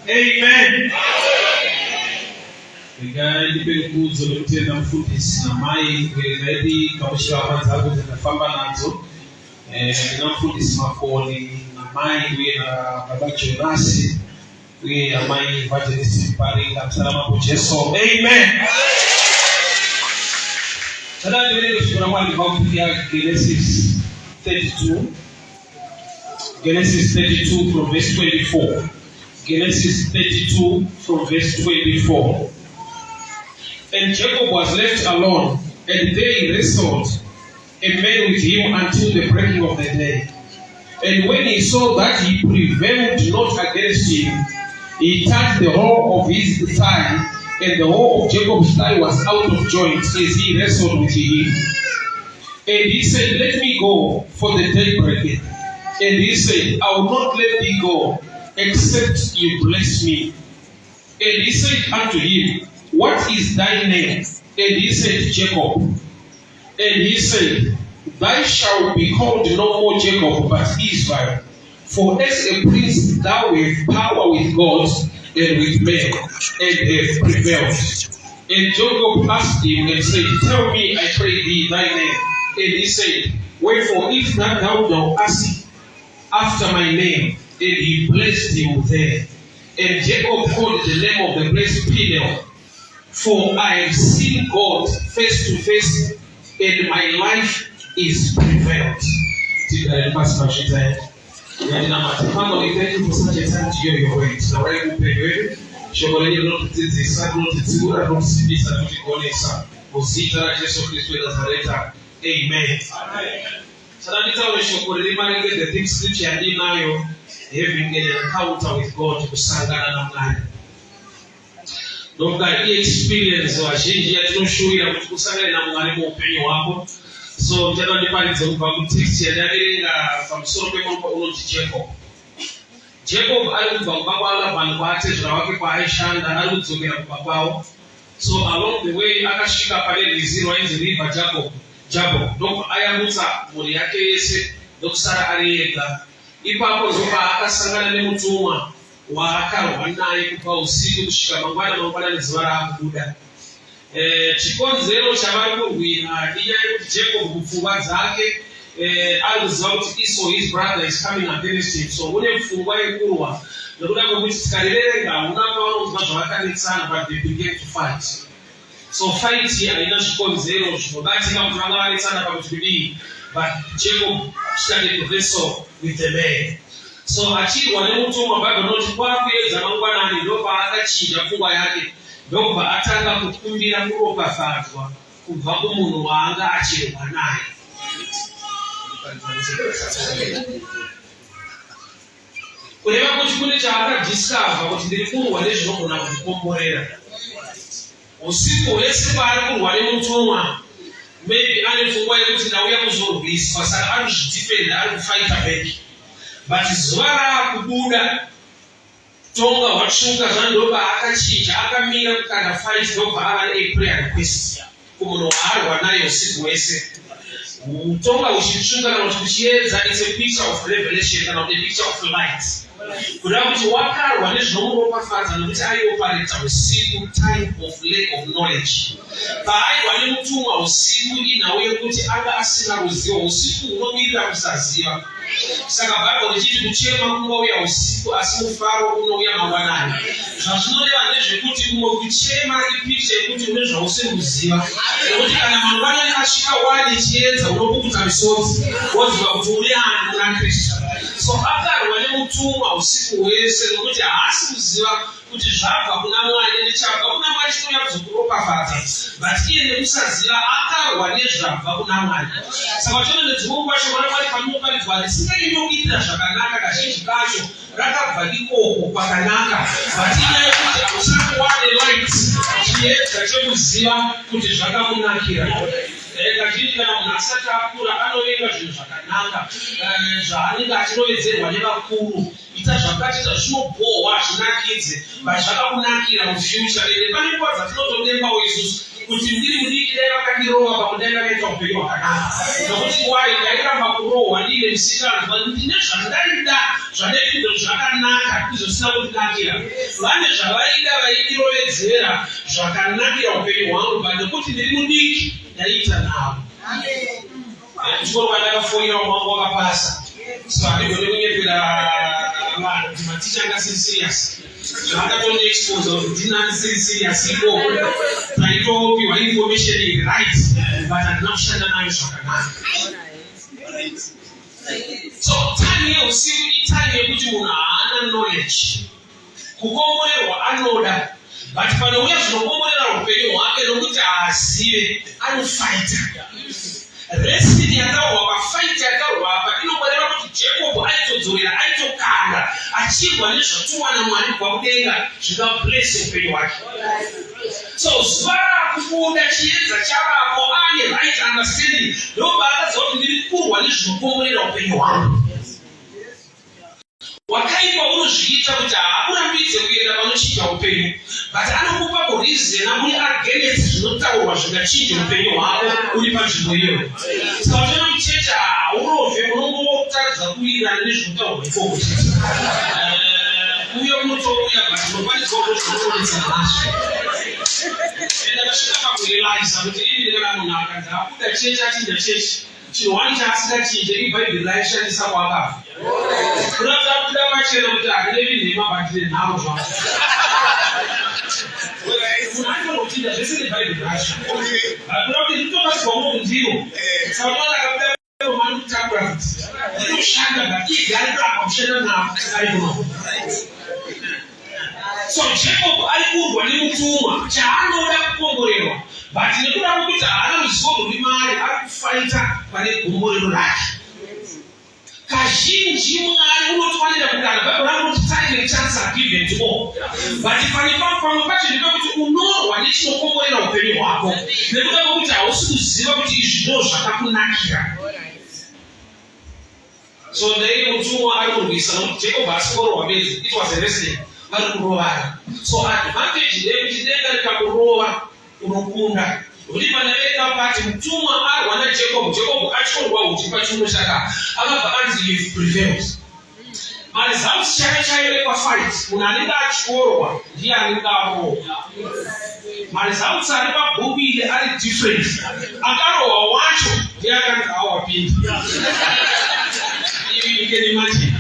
Amen. Ndipe nguzo lokutenda mfundisi na mai zaidi kamushira kwanza kuti ndafamba nazo na mfundisi makoni na mai uye na baba Jonasi uye na mai evangelist Paringa msalama kwa Yesu. Amen. Sada ndiwele kushukura mwali kwa kupitia Genesis 32. Genesis 32 from verse 24. Genesis 32 from verse 24. And Jacob was left alone, and they wrestled a man with him until the breaking of the day. And when he saw that he prevailed not against him, he touched the whole of his thigh, and the whole of Jacob's thigh was out of joint as he wrestled with him. And he said, Let me go, for the day breaketh. And he said, I will not let thee go, except you bless me. And he said unto him, What is thy name? And he said, Jacob. And he said, Thou shalt be called no more Jacob, but Israel. For as a prince thou hast power with God and with men, and have prevailed. And Jacob asked him and said, Tell me, I pray thee, thy name. And he said, Wherefore, if not thou ask after my name? And he blessed him there. And Jacob called the name of the place Peniel. For I have seen God face to face, and my life is prevailed. Thank you for such a time to hear your words. Now, I will pay you. Shogoleni not the Sagrado Tigura, not Sibisa, not Gonesa, Osita, Jesus Christ, Nazareth. Amen. Sanita, we shall get the things scripture and deny having an encounter with God to Sangana Namai. Don't that experience or change yet no show you to Sangana Namai open wako. So, generally, parents of Baptist, from Solomon to Jacob. Jacob, I will go Baba and Batis, Rawaki Paishan, and I will to Babao. So, along the way, Akashika Pale is zero in the river Jacob. Dok Ayamuta, Moriake, Dok Sara Arieta. Ipapo Zopa Akasangana Mutuma, Waka, Wanai, Pausi, Shikamana, Mobile Zwara Buddha. Chikon zero Chavaku, we are Jacob Mufuwa Zake, as a result, Esau, his brother, is coming against him. So, when Fuwa Kurwa, the Buddha which is Karega, but they began to fight. So, fight here, I know Chikon zero, so that's how Ranga is about to be. But Jacob started to wrestle with the man. So, Achi, one of them, about not 1 year, Zamangwana, and Dopa Achi, Jakuba Yaki. Doba atanga kukumbira kuropa fatwa kuva kumunhu wanga achirwa naye. Kureva kuti kune chaakadiscover kuti ndiri kurwa nezvinogona kukomborera. Usiku hwese paari kurwa nemutumwa, maybe ane pfungwa yekuti ndauya kuzorwiswa, saka ari kuzvidifenda, ari kufighta back. But zuva raakubuda Tonga watsvuka zvandoba akachinja akamira kukanda fight ndobva ava neprayer request kumunhu waarwa naye usiku hwese. Tonga uchitsvuka kana kuti kuchiedza, it's a picture of revelation kana kuti a picture of light. Kuda kuti wakarwa nezvinomuropafadza nokuti aiopareta usiku, time of lack of knowledge. Paairwa nemutumwa usiku inhau yekuti anga asina ruzivo, usiku unomirira kusaziva. Saka Bible richiti kuchema kunouya usiku asi mufaro unouya mangwanani. Zvazvinoreva ndezvekuti kumwe kuchema ipicha yekuti une zvausimuziva. Nekuti kana mangwanani asvika wani chiedza unopukuta misodzi woziva kuti uri ani muna Kristu. So akarwa nemutumwa usiku hwese nokuti haasi kuziva kuti zvabva kuna Mwari nechabva kuna Mwari chinouya kuzokuropafadza. But iye nekusaziva akarwa nezvabva kuna Mwari. Saka tinoona nedzimwe nguva shoko raMwari parinoparidzwa risingainokuitira zvakanaka kazhinji kacho rakabva ikoko kwakanaka. But inyaya yekuti hausati wane light, chiedza chekuziva kuti zvakamunakira. Kazhinji kana munhu asati akura anovenga zvinhu zvakanaka zvaanenge achirovedzerwa nevakuru. Ita zvakati zvinobohwa zvinakidze, but zvakamunakira mufuture. Pane nguva dzatinotonembawo isusu kuti ndiri mudiki dai vakandirowa pamudenga veta upenyu hwakanaka. Nokuti wai ndairamba kurohwa ndine musikana ndine zvandaida zvaneizvo zvakanaka izvosina kundinakira. Vane zvavaida vaidirovedzera zvakanakira upenyu hwangu nekuti ndiri mudiki ndaiita navo. Chikoro vandakafoira mwangu wakapasa. So handigoni kunyepera vanhu kuti maticha anga siri serious. Zvakatoni expose kuti ndina siri serious ikoko. Taitopiwa information iri right but handina kushanda nayo zvakanaka. So time yeusiku itime yekuti munhu haana knowledge. Kukomborerwa anoda but panouya zvinokomborera upenyu hwake nokuti haazive anofighta. Resini yakarohwa pafight yakarohwa apa inoboreva kuti Jacob aitodzorera aitokanda achirwa nezvatumwa naMwari kubva kudenga zvikabless upenyu hwake. So zuva rakufunda chiedza chavapo ane right understanding ndobva akaziva kuti ndiri kurwa nezvinokomborera upenyu hwangu. Wakaipa unozviita kuti hakurambidze kuenda panochinja upenyu but anokupa kurizena muri against zvinotaurwa zvingachinja upenyu hwako uri panzvimbo iyoyo. Saka uchiona muchecha haurove unongotaridza kuwirirana nezvinotaurwa ikoko chete. Uye unotouya but unokwaniswa kuti unoonesa nhasha. Ndakasvika pakurealiza kuti ini ndikana munhu akanzi abuda chechi achinja chechi chinhu wani chaasingachinje ibhaibheri raishandisa kwakafa. Kuda pachena kuti hakirevi nhema batire nhavo zvangu. Munhu anogochinja zvese nebhaibheri racho. Kuda kuti nditobatsirwamo ndiro. Saka unoona akabuda romani kutakura kuti ndinoshanda but igare apa kushanda navo aiona. So Jacob ari kurwa nemutumwa chaanoda kukomborerwa but nekuda kwekuti haana ruzivo rwuri maari ari kufaita pane gomborero rake. Kazhinji Mwari unotofanira kugara Bhaibheri rinoti time and chance are given to all. But pamwe pacho ndepekuti unorwa nechinokomborera upenyu hwako nekuda kwekuti hausi kuziva kuti izvi ndizvo zvakakunakira. So ndai mutumwa ari kurwisa nokuti Jacob haasi korohwa bedzi, it was a wrestling. Vari kurovana. So advantage ndeyekuti denga rikakurova unokunda. Uri pana veka pati mutumwa arwa naJacob, Jacob achiorwa uchi pachimwe chaka akabva anzi you've prevailed. Marizauti chaive pafight munhu anenge achiorwa ndiye anenge arohwa. Marizauti ari pabhuku ile ari different. Akarohwa wacho ndiye akanzi awapinda. You can imagine.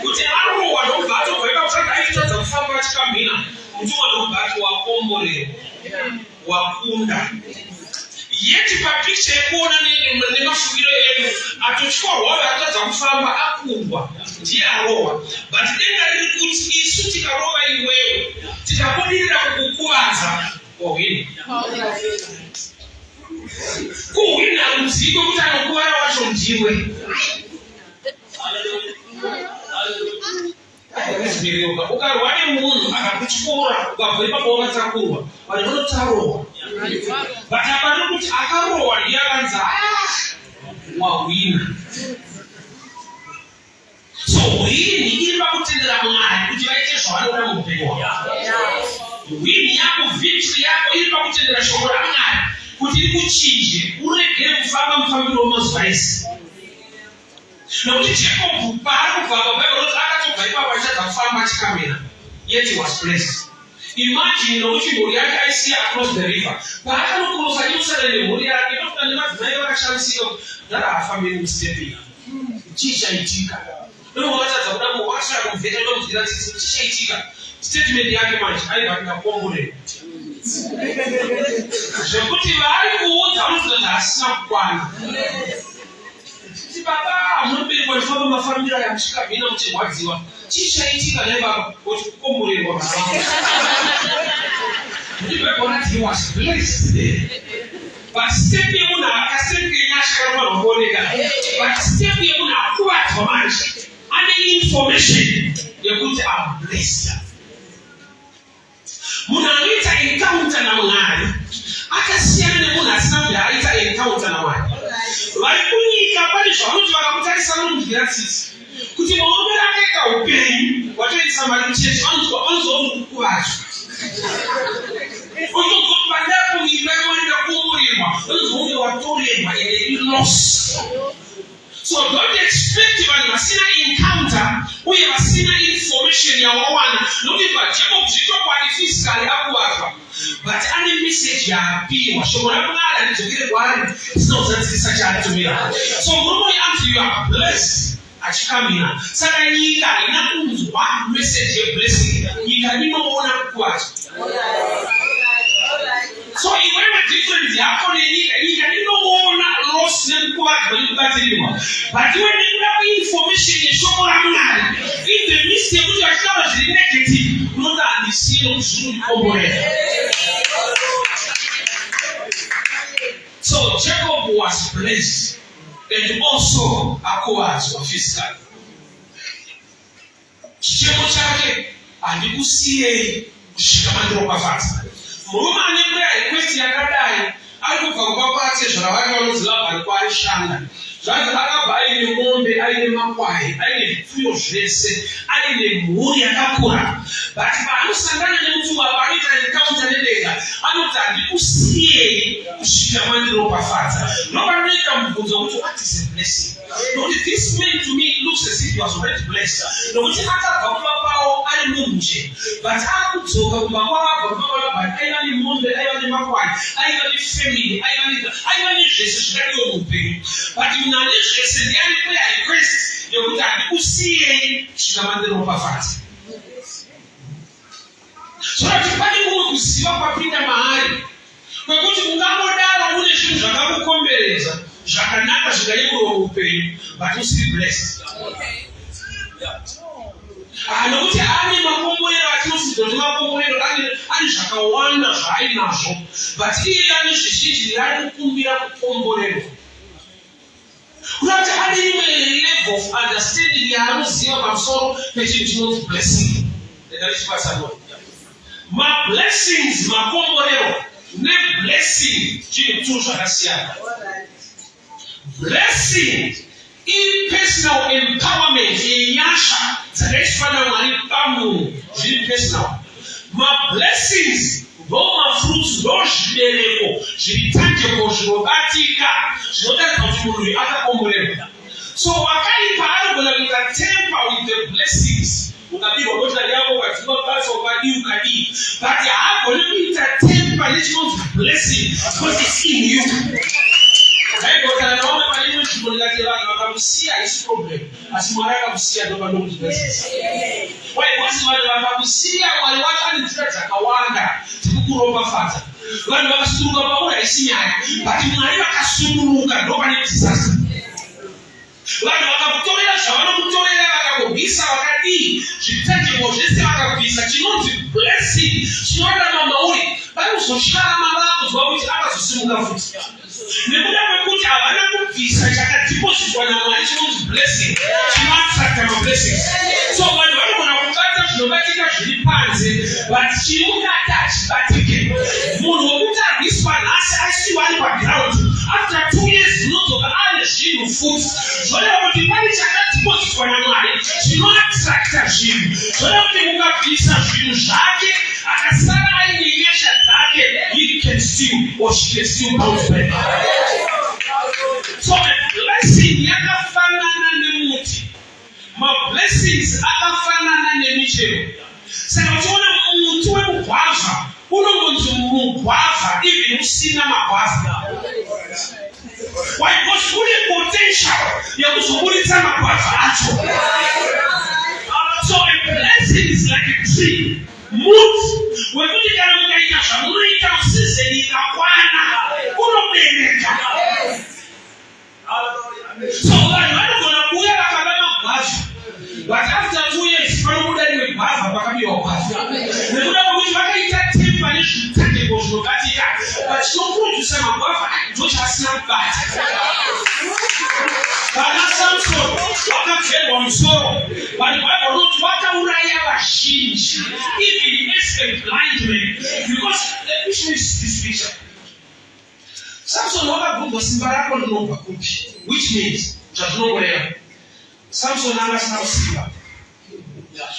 Kuti arohwa ndobva atobva ikakutsvaga aitadza kufamba achikamhina. Mutumwa ndobva ati wakomborerwa. Wakunda. Yeti papicha yekuona nemafungiro enyu atochorwa atadza kufamba akurwa ndiye arohwa. But denga riri kuti isu tikarohwa iwewe tikabudirira kukukuvadza wahwina. Kuhwina muzivo kuti anokuvara wacho ndiwe. Ukarwa nemunhu akakutyora ukabva ipapo wakatakurwa vanhu vanotarohwa. But apa nekuti akarohwa ndiye akanzi wahwina. So hwini iri pakutendera Mwari kuti vaite zvavanoda muupenyu hwavo. Hwini yako victory yako iri pakutendera shoko raMwari kuti rikuchinje uregere kufamba mufambiro wemazuva ese. Nokuti Jacob paari kubva paBhaibheri akatobva ipapo achadza kufamba achikamhina. Yet he was blessed. Imagine nokuti mhuri yake aisiya across the river. Paakanokurosa Jerusalem nemhuri yake ndokuda nemadzimai vakashamisika kuti ndakafambiri mustepini. Chii chaitika? Ndovatadza kuda muwasha kumubveta ndomudyira tsitsi chii chaitika? Statement yake manje aibva ndakomborerwa. Zvekuti vari kuudza vanoziva kuti hasina kukwana. Baba munoberwa nifamba mafambiro aya muchikamhina muchirwadziwa. Chii chaitika naye baba? Kuti kukomborerwa mwana. Kuti Bhaibheri rati he was blessed. But step yemunhu akastep kenyasha kanofanirwa kuoneka. But step yemunhu akuvadzwa manje ane information yekuti I'm blessed. Munhu anoita encounter naMwari akasiyana nemunhu asina kuti aita encounter naMwari. Vari kunyika pane zvavanoti vakamutarisa vanomudyira tsitsi. Kuti maomero akaita upenyu watoisa mari muchechi vanozwa kukuvadzwa. Otobva pandapo muimba loss. So don't expect when you are seeing encounter, or you are seeing information you are one. Not if I check up physically but any message you are being was shown up and to get one. It's not that it's such a to me. So normally after you are blessed. Achikamina. Saka yika inakunzu one message of blessing. Yika nino ona kuwacho. So iwewe different yako ni yika nino ona loss na kuwacho yukatilima. But when you have information you show ramuna. In the midst of you are covered negative. Not that the seal of soon over. So Jacob was blessed. And also acquired of physical. Chemo chake alikusie kushikamana kwa fata. Mruma anembea request ya kadai alikuwa kwa pate jana wake walozilapa alikuwa alishanga. Jana akabai ni ng'ombe aile makwai aile fuyo jese aile muri akakura. But bamusangana ne mtu wa barita encounter nedega alikusie kushikamana kwa fata. Nobody can mtu what is a blessing. No, this man to me looks as if he was already blessed. No, which hata kwa ali munje. But akutoka kwa but ayani monde ayani makwai ayani family ayani Jesus shikali omupe. But you know Jesus the only prayer I request you usiye shikamandiro pafati. So natupani kusiwa kwa pinda mahali. Kwa kuti ungamodala ule shintu zvakakukomberedza zvakanaka zvikaikuro upenyu but usiri blessed. Nokuti ane makomborero atinozidzwa kuti makomborero ane zvakawanda zvaainazvo but iye ane zvizhinji ari kukumbira kukomborero. Kuti ane imwe level of understanding yaanoziva pamusoro pechinhu chinonzi blessing. Blessings makomborero ne blessing chintu zvakasiyana. Blessing in personal empowerment yenyasha dzakaiswana mwari pamunhu zviri personal. Blessings ndoma fruits ndozvibereko zviri tangible zvinobatika zvinotaridza kuti munhu akakomborerwa. So wakaipa anogona kuita temper with the blessings. Ukabirwa motokari yako ukadzima basa ukadii but haagoni kuita temper nechinonzi blessing because it's in you. Haigotana naomwe pane nzvimbo ndikati vanhu vakamusiya isi problem asi mwari akamusiya ndopanokuti blessings. Because vanhu vakamusiya mwari wacho ane nzira dzakawanda dzekukuropafadza. Vanhu vakasununguka paura isi nyaya but mwari vakasununguka ndopane disaster. Vanhu vakakutorera zvavanokutorera vakakubvisa vakadii zvitangirwo zvese vakabvisa chinonzi blessing chinorarama mauri vanozosharama vakuzwa kuti akazosimuka futi nekuda kwekuti havana kubvisa chakadhipozitwa namwari chinonzi blessing chinoattracta mablessings. So vanhu vanogona kubata zvinobatika zviri panze but chiri mukati hachibatike. Munhu wokuti arwiswa nhasi aisiwa ari paground after 2 years unodzoka ane zvinhu futi zvoreva kuti pane chakadhipozitwa namwari chinoattracta zvinhu. Zvoreva kuti mukabvisa zvinhu zvake akasara aine nyasha dzake he can still or she can still bounce back. So a blessing yakafanana nemuti. Blessings akafanana nemichero. Saka uchiona muti wemugwavha unongonzi mugwavha even usina magwavha. Why? Because une potential yakuzoburitsa magwavha acho. So a blessing is like a tree. Muti wekuti kana mukaita zvamunoita musizeni ikakwana unobereka. So vanhu vanogona kuuya vakava magwavha but after 2 years panobuda rimwe gwavha pakabiwa gwavha nekuda kwekuti vakaita tempa nezvitangirwo zvinobatika but chinoprodusa magwavha ndochasina kubata. Kana Samson wakagerwa musoro vanhu vanoti vakauraya vazhinji even escape blind men because let me show you this picture. Samson wakabvunzwa simba rako rinobva kupi, which means zvatinongoreva Samson angasina kusimba.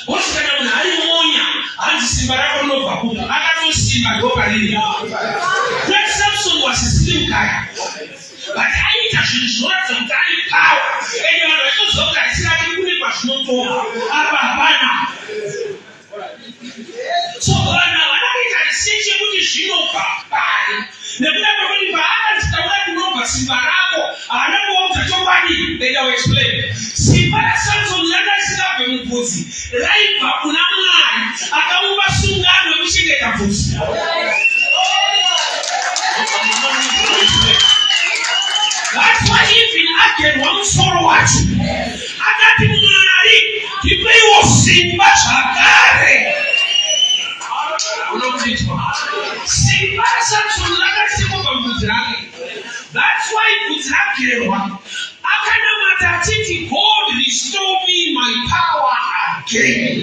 Bosi kana munhu ari monya hanzi simba rako rinobva kupi akatosimba ndopa riri. That Samson was a slim guy but aita zvinhu zvinoratidza kuti ane pawa ende vanhu vachizogarisira kune kwazvinotoka apa hapana. So vanhu vanoita risechi yekuti zvinobva pari nekuda kwekuti paakazitaura kunobva simba rako haana kuvaudza chokwadi. Enda uexplain. Simba raSamsoni rakasingabve mubvudzi raibva kuna Mwari akamupa sungano yekuchengeta bvudzi. That's why even agerwa musoro wacho akati Mwari ndipeiwo simba zvakare. Simba raSamsoni rakasikwa pabvudzi rake. That's why bvudzi ragerwa akanamata achiti God restore me my power again,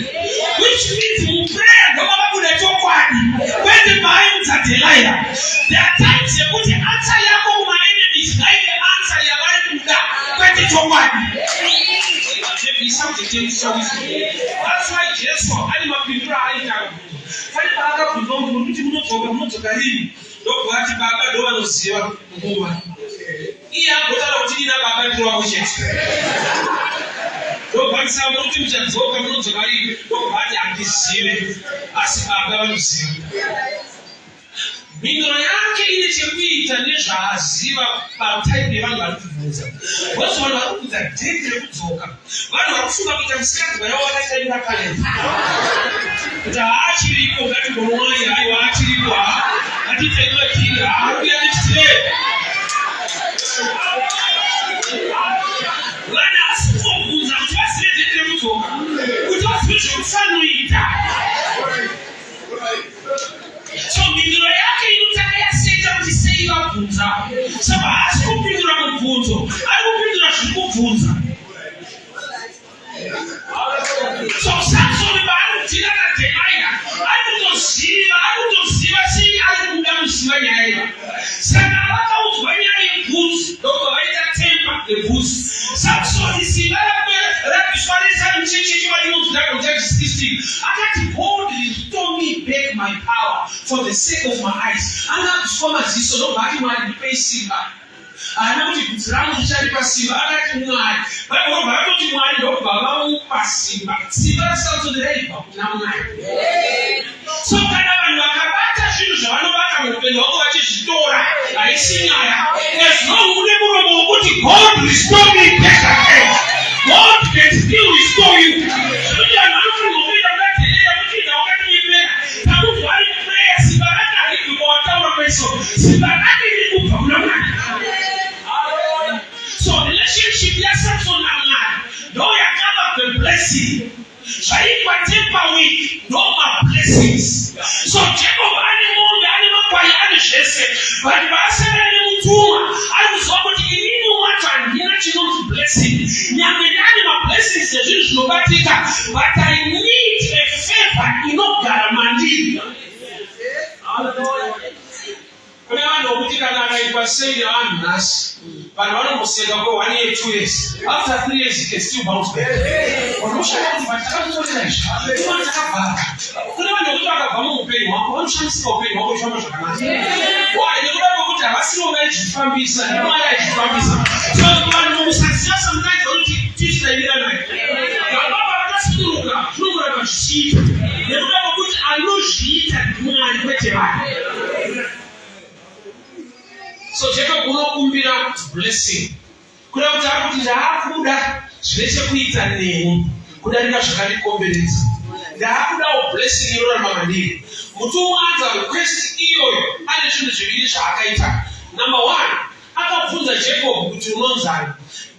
which means muprayer ndomakabuda chokwadi kwete paaimudza Delilah. There are times yekuti answer yako kumaenemies ngaive answer yavari kuda kwete chokwadi. That's why Jesu ane mapinduro aaita pane paakabvunzwa munhu kuti munodzoka rini, ndobva ati baba ndo vanoziva nguva. Iye agotaura kuti dina baba ndiro wavo chete. Ndobva ndisaura kuti muchadzoka munodzoka rini, ndobva ati handizive asi baba vanoziva. Mhinduro yake ine chekuita nezvaaziva pataipi yevanhu vari kubvunza. Vose vanhu vari kubvunza dheti rekudzoka. Vanhu vari kufunga kuita musikadzi yavo vakaitaira kalenda kuti haachiripo ngatimbonwai haiwa haachiripo hatiteinoakiri haakuya nechitire. Vanhu asi kubvunza kuti vasive dheti rekudzoka kuti vasive zvekufanoita. So mhinduro yake inotanga yaseta kuti sei vabvunza. Saka haasi kupindura mubvunzo, ari kupindura zviri kubvunza. So Samsoni paanodhira naDelilah ari kutoziva sei ari kuda kuziva nyaya iyi. Saka vakaudzwa nyaya yebvudzi ndobva vaita temper yebvudzi. Samsoni simba rabviswa resa muchecheche varinonzi Judges 16. Akati God restore me back my power for the sake of my eyes. Angabviswa maziso ndobva ati Mwari ndipei simba. Haana kuti bvudzi rangu richaripa simba, akati Mwari. Vaibva vatoti Mwari ndobva vamupa simba. Simba raSamsoni raibva kuna Mwari. So kana vanhu vakabata zvinhu zvavanobata muupenyu hwavo vachizvitora haisi nyaya. As long une muromo wokuti God restore me back again, God can still restore you. Kuti vanhu vanofanirwa kuita kudateerera muchinda wakatinyepera. Tamuti vari kupreya simba rake haribvi kwawataura kweso, simba rake riri kubva kuna Mwari. So relationship yaSamsoni naMwari ndo yakava the blessing. Zvaitwa temper week ndo mablessings. So Jacob ane mombe ane makwai ane zvese, vanhu vaasangana nemutumwa ari kuziva kuti inini wacho handina chinonzi blessing. Nyangwe ndane mablessings ezvinhu zvinobatika, but I need a favor inogara mandiri. Kune vanhu vokuti kana akaitwa sei nevanhu nhasi, vanhu vanomuseka for 1 year 2 years. After 3 years he can still bounce back. Unoshaka kuti vatakamutorera izvi imani takabvara. Kune vanhu vokuti vakabva muupenyu hwako vanoshandisika upenyu hwako uchifamba zvakanaka. Why? Nekuda kwekuti havasiro vaizvifambisa neMwari aizvifambisa. So vanhu musaziva sometimes vakuti tichitaimira naye. Vababa vakasunduruka zvinomuramba zvichiita nekuda kwekuti anozviita ndiMwari kwete vanhu. So Jacob unokumbira blessing. Kuda kuti ari kuti ndaakuda zvine chekuita neni kudarika zvakandikomberedza. Ndaakudawo blessing inorarama mandiri. Mutumwa anza request iyoyo ane zvinhu zviviri zvaakaita. Number 1, akabvunza Jacob kuti unonzani.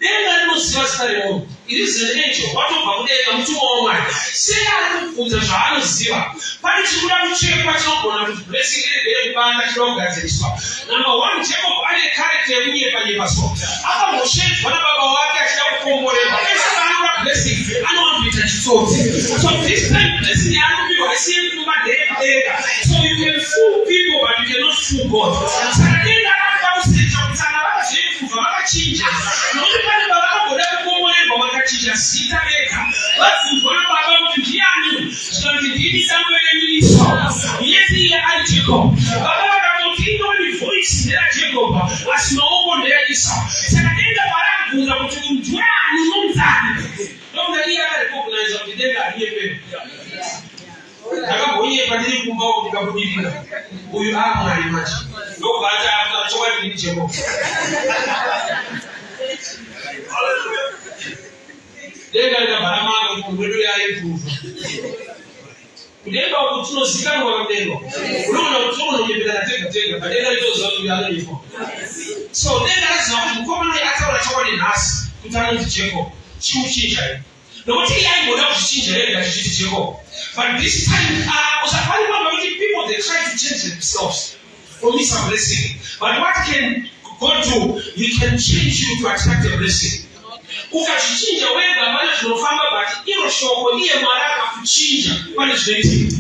Denga rinoziva zita remunhu. It is an angel. Watobva kudenga mutumwa waMwari. Sei ari kubvunza zvaanoziva. Pane chikuda kuchekwa chinogona kuti blessing iregere kubanda chinoda kugadziriswa. Number 1, Jacob ane character yekunyepa so. Akamboshedzwa nababa wake achida kukomborerwa. Ese anoda blessing anowana kuita chitsotsi. So this time blessing yaanopirwa haisiye kumadeka. So you can fool people but you cannot fool God. Saka denga akakuda kusecha kutsana vakazvipfubva vakachinja. Nokuti pane vavakagoda kukomborerwa vakachinja zita rega. Vabvunzwa nababa kuti ndiani? Zvikanzi ndini Samuel Miliso. Yesi iye ari Jacob. Baba vakatoti indoni voice ndera Jacob asi maoko ndera Esau. Saka kudirira uyu mwari machi ndobata chokwadi ndi Jehova. Denga likabaramanga mkungwedo yayivuva kudenga kuti tunozikanwa mudenga unoona kuti unonyembera tega padenga litoziva kuti anonifa. So denga laziva kuti mukomana ataura chokwadi nhasi kuti anonzi Jacob chimuchinja nokuti iye aimboda kuzvichinja rega zvichiti Jacob. But this time usafani kwamba kuti people they try to change themselves for me some blessing. But what can God do? He can change you to attract a blessing. Ukachichinja wega pane zvinofamba but iro shoko iye Mwari akakuchinja pane zvinoitika.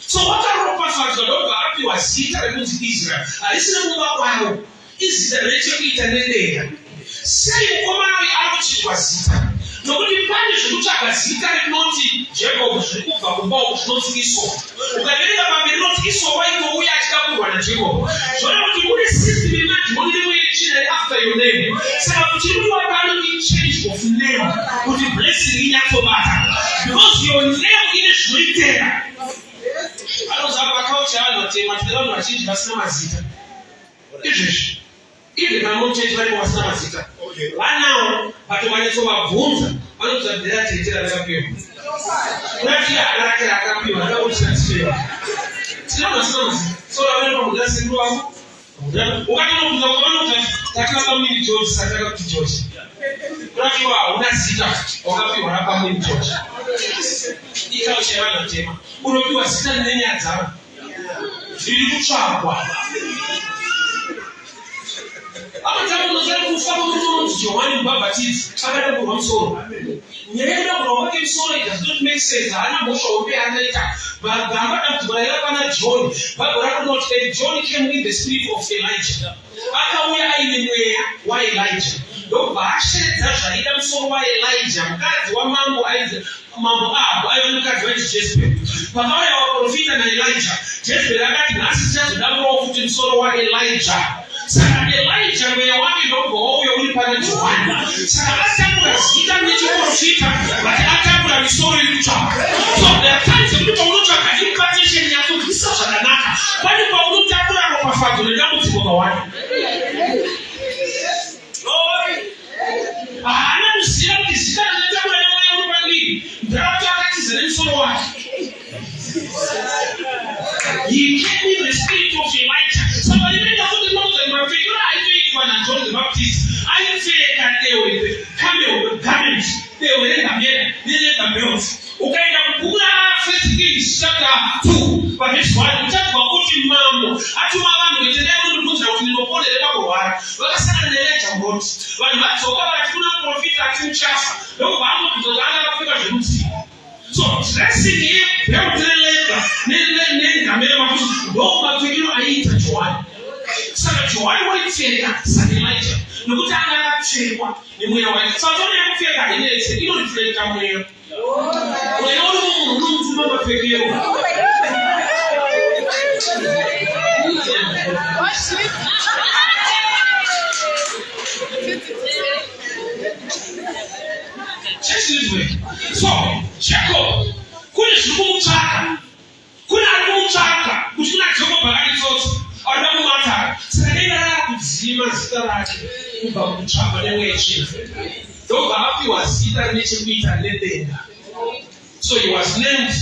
So wakaropafadzwa ndobva apiwa zita rekunzi Israel harisina mumba kwavo izita rechekuita nedenga. Sei mukomana uyu akuchinjwa zita? Nokuti pane zvekutsvaga zita rinoti Jacob zviri kubva kumba uku zvinonzi Esau. Ukaverenga pamberi rinoti Esau waitouya achitakurwa naJacob. Zvona kuti mune system yemadhimoni nemuichina after your name. Saka kuti ruwa pano change of name kuti blessing inyatsobata. Because your name ine zvinoitera. Anozva pakaucha vanhu vatema tira vanhu vazhinji vasina mazita. Izvezvi even vanochechi vari vasina mazita. Vanawo vatomanetsovabvunza vanozabvira teitera rakapiwa. Unati rake rakapiwa rakautiratira. Tina vasina mazita. So ravena pamuda sekuru wavo. Ukatinokuza kwavanoti takapamiri George sataka kuti George. Unakiwa hauna zita wakapiwa rapamiri George. Ikaucha vanhu vatema. Unopiwa zita nenyadzara. Zviri kutsvakwa. Abatamu nozari kufamba kuti Johani Mubhabhatidzi akadaburwa musoro. Nyaya yekudaburwa kwake musoro it does not make sense. Haana mhosva anaita. Vagamba dambudziko pana John. Bhaibheri rakunoti John came with the spirit of Elijah. Akauya aine mweya waElijah. Ndobva asheredza zvaida musoro waElijah. Mukadzi wamambo mambo Ahabhu aiva mukadzi waiti Jezebheri. Pakauya vaprofita naElijah, Jezebheri akati nhasi tichazodaburawo futi musoro waElijah. Saka Elijah mweya wake ndobva wauya uri pana Johani. Saka atakura zita nechiprofita but atakura misoro iri kutsvaka. So there are times kuti paunotsvaka impartation yako kubvisa zvakanaka pane paunotakura ropafadzo nedambudziko kawanda. Haana kuziva kuti zita rinotakura nemweya uri pandiri ndarakuti akatiza nemusoro wake. He came in the spirit of Elijah. Somebody made a good Moses, but figure out I think when I told the Baptist, I say that they will come with garments, they will end up here, they let the belts. Okay, now, 1 Kings chapter 2, but this one, we talk about putting mambo. Atumalan, we tell them to put out in the body of the Bible. But I said, they let them vote. But that's all I couldn't profit at in Chasa. No, I'm going to go to the so, dressing here, don't Roma fikiro aita Johani. Saka Johani waifeka sana Elijah. Nokuti akachekwa ni mweya wake. Saka Johani akufeka inetse inonifeka mweya. Unaona mtu mama fikiro. So, Jacob, kune zvikumutsvaka. Kuna arimutsvaka kuti kuna Jacob akatitsotsa arida kumata. Saka denda rakudzima zita rake kubva mukutsvaka nemweya chino. Ndobva apiwa zita rine chekuita nedenda. So he was named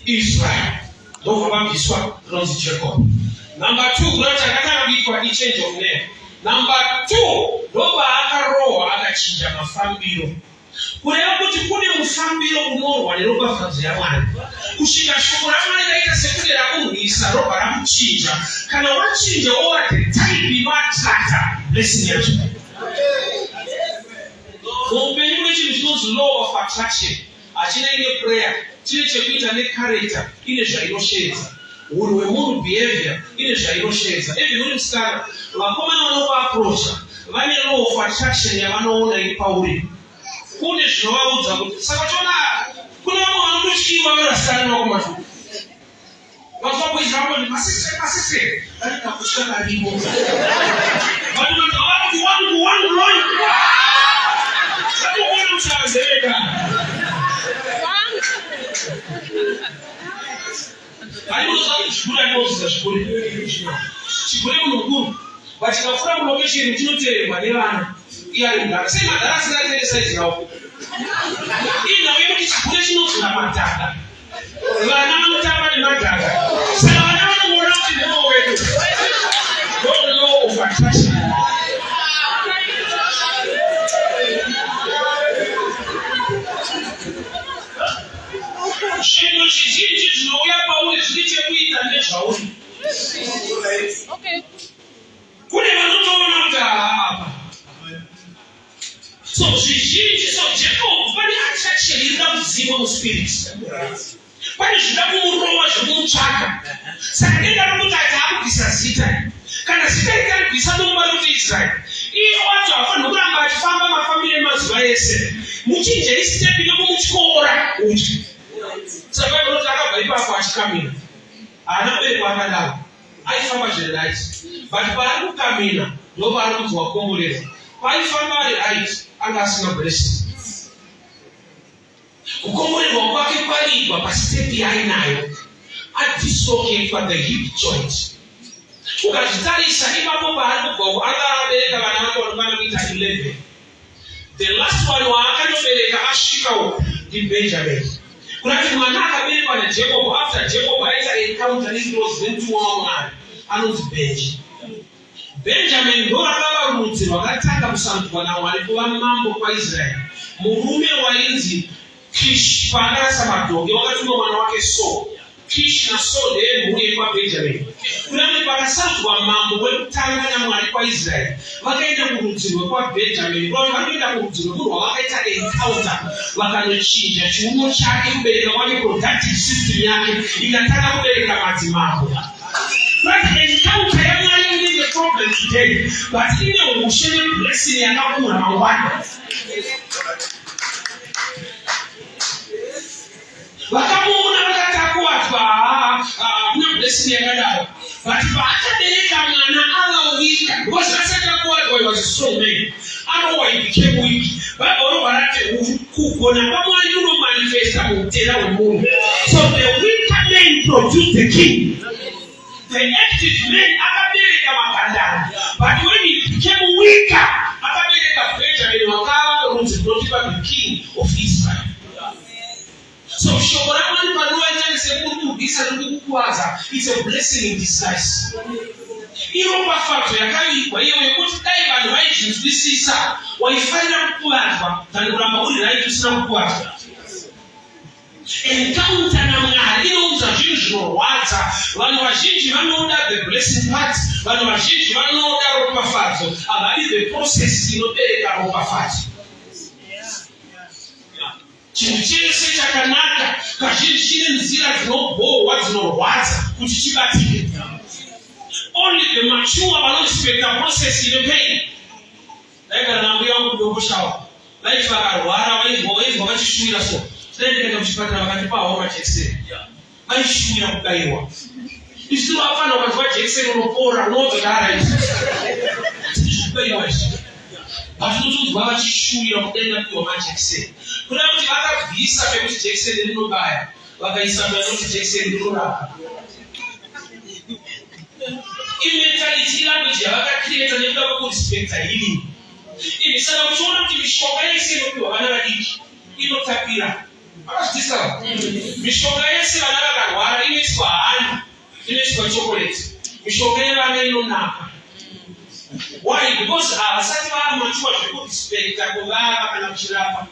Israel. Ndobva vabviswa rinonzi Jacob. Number 2, kunoti akatanga kuitwa ichange of name. Number 2, ndobva akarohwa akachinja mafambiro. Kureva kuti kune mufambiro unorwa neropafadzo yaMwari. Kusvika shoko raMwari raita sekuti rakurwisa ropa ramuchinja. Kana wachinja over the type inoatracta blessing yacho. Muupenyu mune chinhu chinonzi law of attraction. Hachina ine prayer, chine chekuita necharacter, ine zvainosheedza. Unhu hwemunhu behavior ine zvainosheedza. Even uri musikana, vakomana vanokuaprocha vane law of attraction yavanoona iri pauri. Kune zvinovaudza kuti saka tona kuna vamwe vanototyiwa varasikana vakomana. Vakuvakuizva vamwe masisere arikakutya karimo. Vanhu vanoti wangu. Zvatokuona musavazereka. Alikuwa kushukuru ndio shukuru. Shukuru Mungu. Bachikafura mu location tinotere manelana. Iya nda sema darasa la tele size yao. Ina wewe kichukule chino tuna mataka. Wana mtamba ni mataka. Sasa wana muona kimo wetu. Don't know of attraction. Shino chiziji zinoya Paulo ziliche kuita neshauri. Okay. Kule wanotoona hapa. So chiziji so Jacob bali achachirira mzimu mu spirit. Bali zvidakurowa zvinomutsvaka. Saka nenda nokutata akubvisazita. Kana zita ikabvisa nomubari kuti Israeli. Iye wacho afanira kuramba achifamba mafambiro emazuva ese. Muchinje isitepi nomuchikora uchi. Saka Bhaibheri akabva ipapo achikamina. Haana bereko akadaro. Aifamba zviright. But paari kukamina ndopaari kunzi wakomborera. Paifamba ari right anga asina blessing. Kukomborerwa kwake kwaibva pasitepi yainayo. Adislocate the hip joint. Ukazitarisa ipapo paari kubva anga abereka vana vake vanokwana kuita 11. The last one waakanobereka asvikawo ndiBenjamin. Kunati mwana akaberekwa naJacob after Jacob aita encounter n'inglozi n'entumwa waMwari anonzi Benjamin ndo akava rudzi rwakatanga kusanzwa naMwari kuva mambo kwaIsraeri. Murume wainzi Kish paakarasa madhoge wakatuma mwana wake Saul. Kish na Saul ndiye mhuri yekwaBenjamin. Kunati pakasanzwa mambo wekutanga naMwari kwaIsraeri vakaenda kurudzi rwekwaBenjamin. Kuti vanoenda kurudzi rwemunhu wavakaita encounter vakanochinja chiuno chake kubereka kwake productive system yake ikatanga kubereka madzimambo. Right, encounter yaMwari is the problem today, but in a ushene blessing yakakura mangwana. Vakamuona vakatakuwadzwa kuna blessing yakadaro. But paakabereka mwana akawika. Because asati akuwadzwa he was a strong man. Otherwise he became weak. Bhaibheri varati kugona kwaMwari kunomanifesta muutera hwemunhu. So the weaker man produced the king. The active man akabereka mabhandara. But when he became weaker, akabereka Benjamin wakava rudzi runotipa the king of Israel. So shoko raMwari panowaita sekurubvisa nokukukwadza, it's a blessing in disguise. Iropafadzo yakavikwa iyo yekuti dai vanhu vaizvinzwisisa waifanira kukuvadzwa kana kuramba uri right usina kukuvadzwa. Encounter naMwari inoudza zvinhu zvinorwadza. Vanhu vazhinji vanoda the blessing part, vanhu vazhinji vanoda ropafadzo, havadi the process inobereka ropafadzo. Chinhu chese chakanaka kazhinji chine nzira dzinobhohwa dzinorwadza kuti chibatike. Only the mature vanospekta process ine pain. Daigara nambuya wangu kudongoshawa. Vaiti vakarwara vaizwa vachishuwira so. Tendeka kuchipatara vakatipawo majekiseni. Vaishuwira kubayiwa. Isiro hapana ukazwa jekiseni unopora unozodara izvi. Kubayiwa izvi. Vatinozonzwa vachishuwira kudenga kupiwa majekiseni. Kuda kuti vakabvisa pekuti jekiseni rinobaya. Vakaisa kuti jekiseni rinorapa. Imentality language yavakacreata nekuda kwekurespekta healing. Ini saka uchiona kuti mishonga yese inopiwa vana vadiki inotapira. Vakazwisisa? Mishonga yese vana vakarwara inoiswa hani, inoiswa chocolate. Mishonga yevana inonaka. Why? Because havasati vamatua zvekurespekta kuvava kana kuchirapa.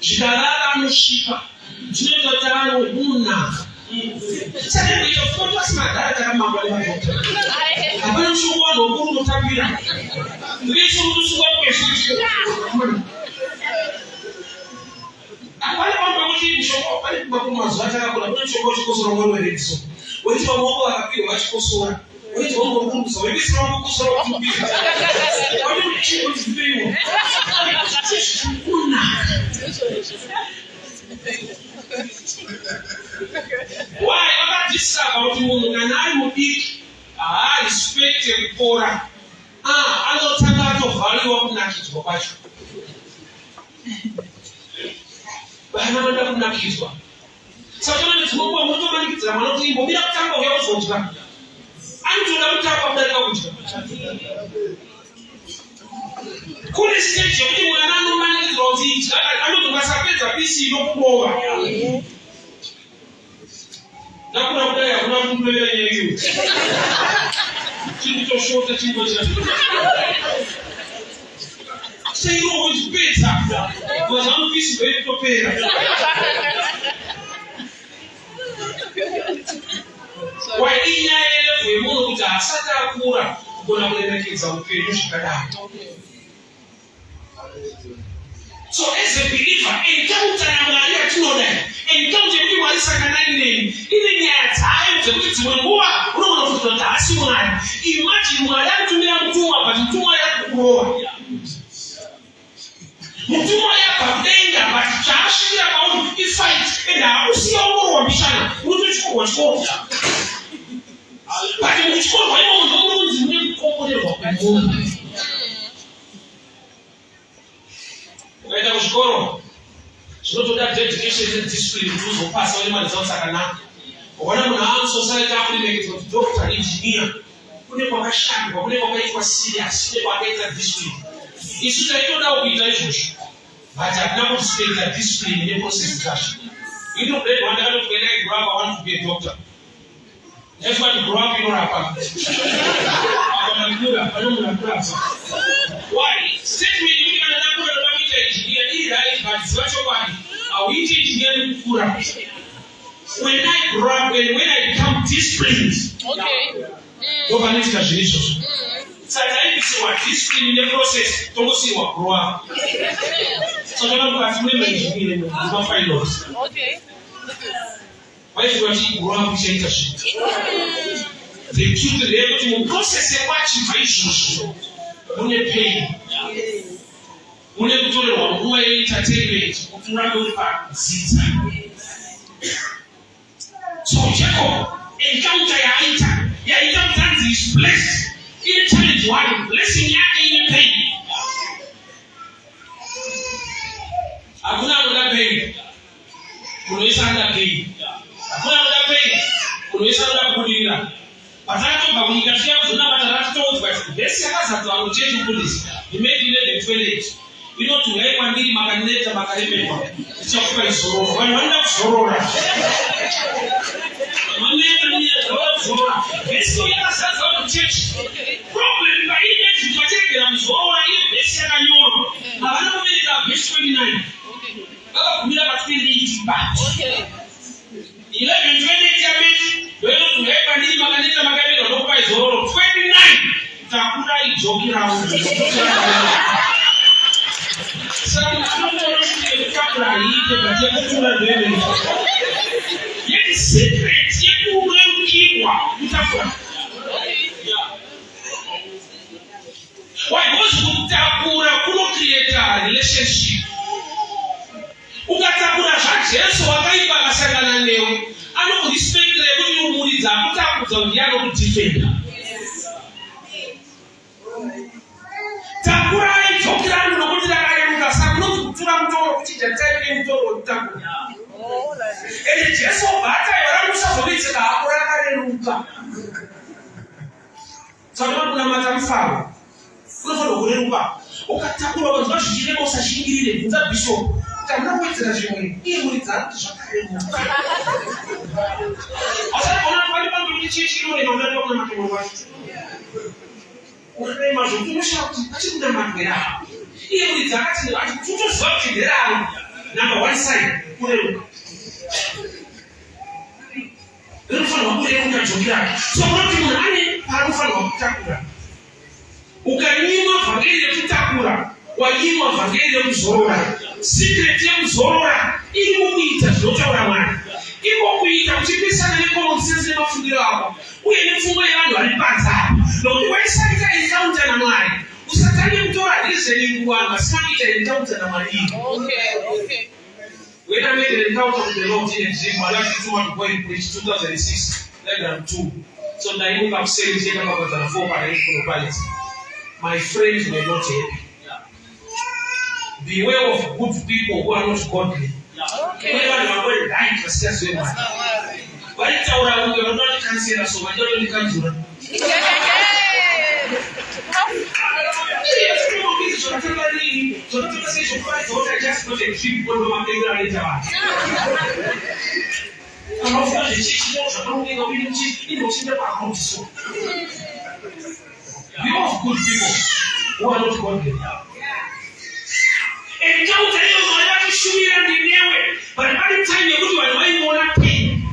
Zvikavava anoshipa. Zvinoita kuti vanonaka. Saka kuita kuti vasimagara takamangwa nemadhokta. Hapana mushonga wanhu wokuru unotapira. Ndizvo unosunga kwezvizvo. Hapana kwamba kuti mushonga pari kubva kumazuva takakura kune mushonga wechikosora weweredzo. Weiti vamaoko vakapirwa vachikosora. Weiti vangorumbuza weibisira vangokosora kutupira. Wani muchingo chipiwo. Unaka. Why? Vakadiscover kuti munhu kana ari mudiki haarespecte kupora. Anotanga atovhariwa kunakidzwa kwacho. Vana vanoda kunakidzwa. Saka ndinokuwa munotomanikidza mwana kuti imbomira kutanga uya kuzodya. Anotoda kutamba kudarika kudya. Kune stage yekuti mwana anomanikidzwa kuti anoti ukasapedza pisi inokubova. Nakuna kudai hakuna kumupevera nyeriyo. Chiri kutoshota chingocha. Sei uchipedza because anopisi very kutopera. Wainyaya yerevu yemunhu kuti asati akura kugona kuremekedza upenyu zvakadaro. So as a believer, encounter yaMwari yatinoda, encounter yekuti Mwari sakana ineni, ine nyaya dzayo dzekuti dzimwe nguva unogona kufunga kuti haasi Mwari. Imagine Mwari akutumira mutumwa but mutumwa yakurowa. Mutumwa yakadenga but chaasvira pauri ifight and hausiyaurwa mbishana unotochikorwa chikorwa. But muchikorwa imomo ndomunonzi mune kukomborerwa kwemunhu. Ukaenda kuchikoro zvinotoda dedication nediscipline kuti uzopasa une mari dzavo dzakanaka. Ukaona munhu aanosociety akurimekedzwa kuti doctor engineer kune kwakashandwa, kune kwakaitwa serious, kune kwakaita discipline. Isu taitoda kuita izvozvo but hatina kuspecta discipline neprocess dzacho. Ino bread wandakati when I grow up I want to be a doctor. That's why you grow up inorapa. Akamukura panomurapa. Why? Statement yekuti kana ndakura ndoda kuita engineer iri right but zvacho kwadi auiti engineer nekukura. When I grow up and when I become disciplined. Okay. Ndopanoitika zvinhu izvozvo. Saka taibisiwa discipline neprocess tongosiwa grow up. So kana mukati mune engineer nemapilot. Okay. Waifika kuti grow up ichaita zvinhu. The truth ndeyekuti muprocess yekwachiva izvozvo mune pain. Mune kutorerwa nguva yeentertainment kuti urambe uri padzidza. So Jacob encounter yaita kuti anzi is blessed. Ine challenge one blessing yake ine pain. Hakuna anoda pain. Unoisa anoda pain. Hakuna anoda pain. Unoisa anoda kubudirira. Patakatobva kunyika tiya kuzonabata ratitoudzwa kuti bhesi yakazadzwa anochechi polisi. Imedi 11:28. Inoti ngai kwandiri makaneta makaremerwa. Tichakupa izororo. Vanhu vanoda kuzorora. Maneta niyezorora kuzorora. Bhesi yakazadzwa anochechi. Problem paine tikategera kuzorora iye bhesi yakanyorwa. Havana kuverenga bhesi 29. Vakagumira pa28 but 11:28 yabeti ndoinoti ngai kwandiri makaneta makaremerwa ndokupa izororo 29 takura ijokirawo. Yet the secret yekurerukirwa kutakura. Why? Because kutakura kunocreate a relationship. Ukatakura zvajesu wakaipa akasangana newe anokurespectira yekuti umuridza akutakudza kuti anokudefenda. Takura aijokera anhu nokuti rakareruka saka unonzi kutura mutoro kuchinja type yemutoro wekutakura. Ende Jesu bhataiva ramusazovitsika hako rakareruka. Saka unokunamata mufaro unofanirwa kureruka. Ukatakura vanhu vazvichirema usashingirire bvunza bishop kuti hamuna kuwedzera zvimwe iye muridza kuti zvakareruka. Asakaona pari pamberi chichinorema unatoa kunamatomwe wacho. Urema zvokuti unoshawa kuti achikunamatwera. Iye muridza akati utoziva kuti nderawo number one side kureruka. Unofanirwa kureruka jokirake. So unoti munhu ane paanofanirwa kutakura. Ukanyimwa vhangeri rekutakura, wanyimwa vhangeri rekuzorora. Secret yekuzorora iri mukuita zvinotaura Mwari. Iko kuita kuchipesana necommon sense nemafungiro ako uye nepfungwa yevanhu vari panze apa. Nokuti waisaita encounter naMwari usatange kutora reasoning kuvanhu vasikaita encounter naMwari. Okay. When I made an encounter with the Lord in a dream, I like to want to go and preach 2006, Legram 2. So I woke up saying, my friends were not happy. Beware of good people who are not godly. Kule wale waboi right wasikiazwe mwana. Walitaura unge wanoni kansela so wajolo ni kanzura. We have good people who are not godly. Encounter hiyo moja kushuhudia mwenyewe, but by the time you go to anaona pain.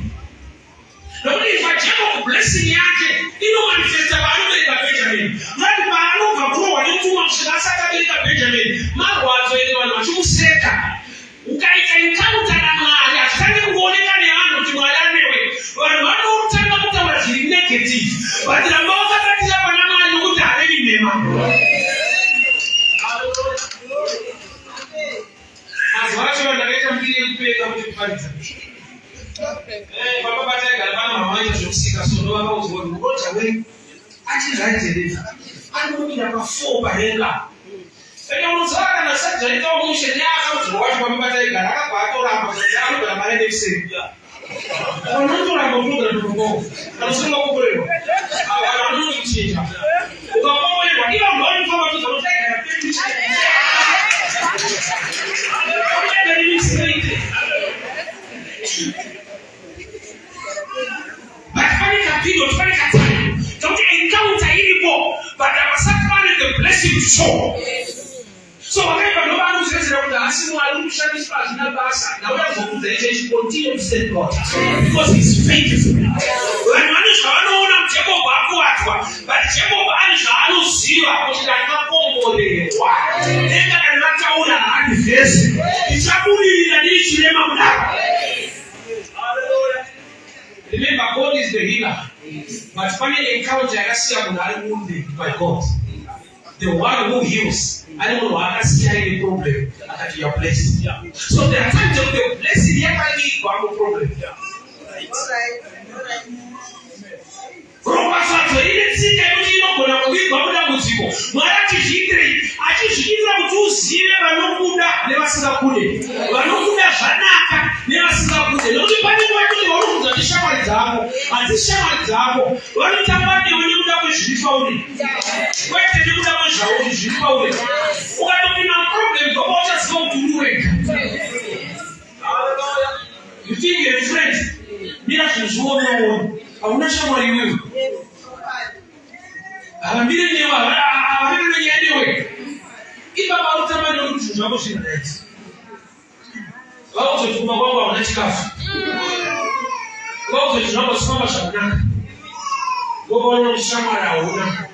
Nobody is a blessing yake, manifesta baada ya Benjamin. Nani baada ya kuwa walitumwa mshirasa katika Benjamin. Mawazo yale wanachoseka. Ukaita encounter na mahali atakaye kuonekana yana tumwalewe. Wanaotaka kutawazili negative. Badala moja kati ya wanama yuta ni mema. Azawacho wanaleta mbili kupeka mtu kufanya. Baba bata galama mama yosika sono aba uzoni ngocha we ati right there ani mimi na mafo bahenga unozaka na sasa ndio umshenia au watu baba bata galaka kwa tola hapa sasa na mahende msaidia wanaanza na mboga ndogo anasema kubolewa anaanza kuchinja ukapoa kila mmoja kama mtu anataka na picha People to make a time. Don't encounter anymore, but there was something the blessing to show. So whatever nobody who says that the Asimu Alusha is not basa. Now we have to continue to say God because He's faithful. When man is not known, Jebo Baku Atwa, but Jebo Anish Alu Siva, which is not Pombo. Why? They cannot tell that manifest. It's a bully that is Remember. Remember, God is the healer. But when you encounter a wounded by God, the one who heals, I don't know how to see any problem that you are blessed. So there are times when you're blessed, you have a problem. Robasato ile sije mjino kuna kwa muziko. Mara tishindri, atishindra kutusiwe banokuda ne basiza kule. Banokuda fanaka ne basiza kule. Nodi pani kwa watu zishamali zabo. Azishamali zabo. Wali tamani wali muda kushirifa uli. Kwete ni muda kushauri shirifa uli. Ukatoki na problem kwa just go to do it. You think you're a friend? Mira kuzuo no. Hauna shamari wewe. Ambile ni wa, ambile ni yedewe. Iba ba utamani mtu jambo shinaleta. Wao tutuma kwamba wanachikafu. Wao tunao soma shamana. Wao wana shamara una.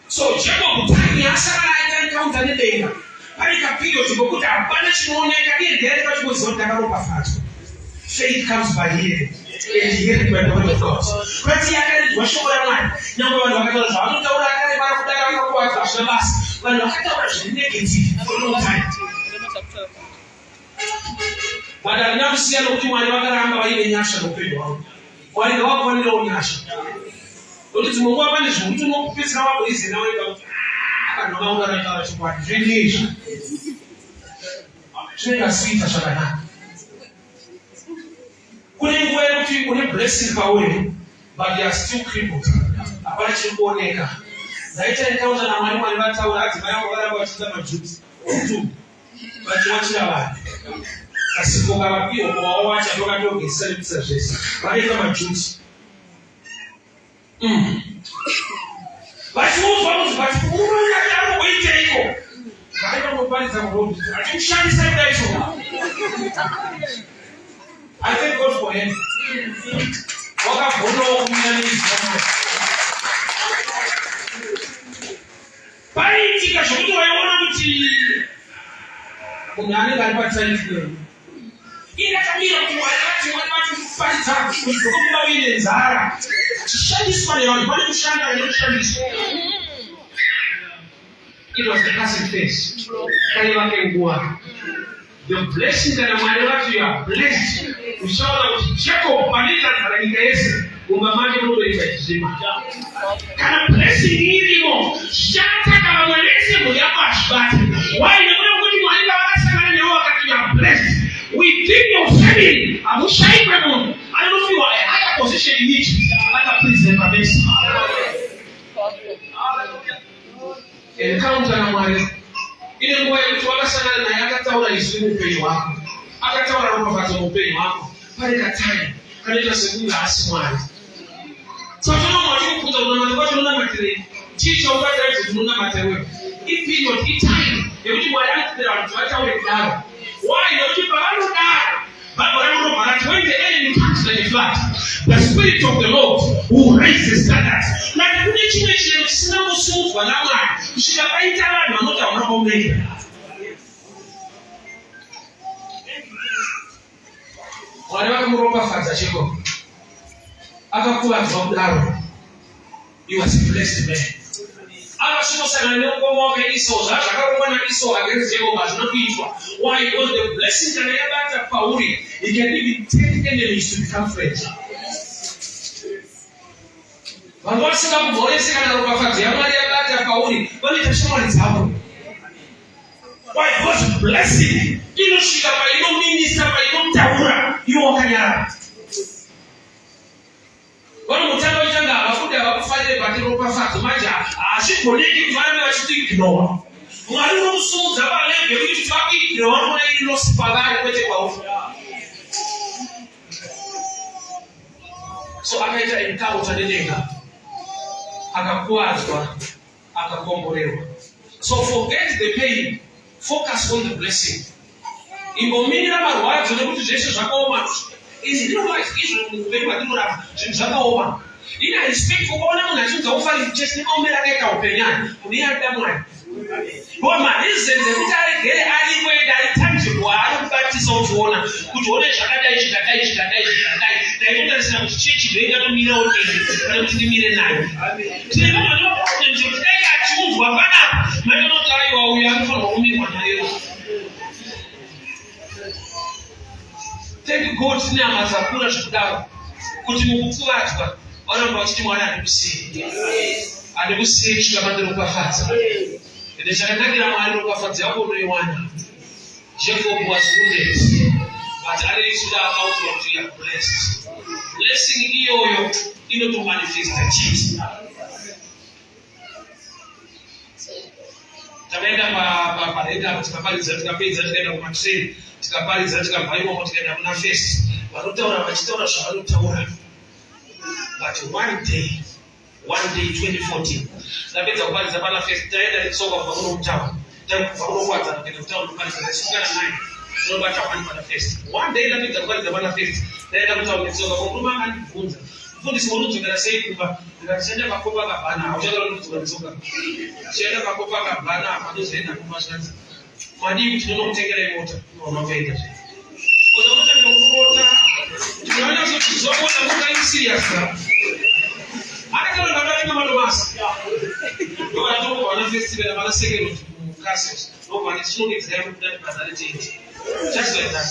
So jambo kutani hasa na encounter ni dena. Bali kapigo tukokuta hapana chinooneka ni ndio tukozonda kama pafato. Faith comes by hearing. And hearing by the word of God. But he had to show them like, number one, I don't know what I got about the but look at the negative for a long time. But I never see a lot of my other in national people. Why the one no national? But it's more than this. We do not piss how it is now. I don't know that I got to watch. Drink a sweet as I Kuni blessing kawe, but they are still crippled. Abachi kuoneka. Zaita encounter na mwalimu alibata ulati bayo wala wachiza majuzi. Utu. Bachi wachila wali. Kasiko kama pio kwa wacha toka ndio kisali pisa Yesu. Bali kama majuzi. Bachi watu bachi kuona ya kuite iko. Kaika mbali za mrobi. Akishani sasa hizo. I thank God for him. Waka bono kumani isoma. Pai tika shoto waona mti. Kunyane kalipata hivi. Ila kamera watu kupata kutoka wile Zara. Shadi swali wale bali kushanga ile shadi. It was the classic face. Kali wake ngua. The blessing that you are blessed. We saw that Jacob manita na Yesu ungamaje ndio itakizima. Kana blessing hili mo. Shaka kama mwelezi mjapa ashibati. Why ni kuna kuti mwalika wakasema leo wakati ya blessed. encounter na Mwari. Ile nguwa yetu wakasana na yakataura isimu upenyu wako. Akataura ropafato upenyu wako. Pale katai. Kanita sekunga asi Mwari. So tuna mwati kukuta unamatuwa tununa matire. Chicha upata yetu tununa matewe. Period, time. Every Mwari anatira tuwacha ule karo. Why? Every barano karo. But when the enemy comes to the flat, the Spirit of the Lord will raise the standards. Like the nation is now so for that man. You should have been tired, but not a wrong way. Whatever Muropa Fata Chico, Akakuat from Daro, he was a blessed man. Why? Because the blessing can never power. It can even take enemies to become friends. But what's the why? Because blessing. You know, she don't minister, you don't tell you walk. Wale mutano wajanga wakuda wakufanya batiro kwa fatu maja ashikoleki kufanya washuti kinoa mwalimu msuza ba lebe witu taki kinoa mwana ili losi pagari kwete kwa ufu so akaita inkawo tanenega akakuazwa akakombolewa so forget the pain, focus on the blessing. Ingomira marwazo nekuti Jesu zvakaoma in real life Israel very badura zvakaoma ina respect kuona munhu achinza ufari chesi omera keka upenyani uniyada mwari kwa mareason ekuti aregere ari kwenda ari tangible ari kubatisa uchiona kuti one zvakadai ndaitotarisira kuti chechi ndoinga tomira okei kana kuti ndimire nayo tine kama ndokuti kudai achiunzwa panapa mainotaaiwa uyu anofanirwa kumirwa nayo. Thank God tine hama dzakura zvekudaro kuti mukukuvadzwa varamba vachiti Mwari handikusiyi kusvika pandiropafadza ende chakanakira Mwari ropafadza yako unoiwana. Jacob was wounded but aleisuda akauzwa kuti you are blessed. Blessing iyoyo inotomanifesta chiti. Takaenda pareda tikaparidza tikapedza tikaenda kumatreni tikaparidza tikabva imomo tikaenda kuna first vanotaura vachitaura zvavanotaura but one day 2014 tapedza kuparidza pana first taenda netsoka kubva kuno mutaura kubva kunokwadzana kuenda kutaura kuparidza tasvikana naye tinobata pani pana first one day tapedza kuparidza pana first taenda kutaura netsoka murume akandibvunza mufundisi munodzokera sei kumba ndikati chienda pakopa akabhana hauchakara kudzoka netsoka chienda pakopa akabhana apa ndozoenda kumashanza madii kuti ndinokutengera imota unokaita zvee unoona ndokurota tinoona kuti zvaona mukai serious akatona ndakarenga madomasi ndovatokubva vana festival vana second castles ndobva ndichinokidzira kudati bazari tenti just like that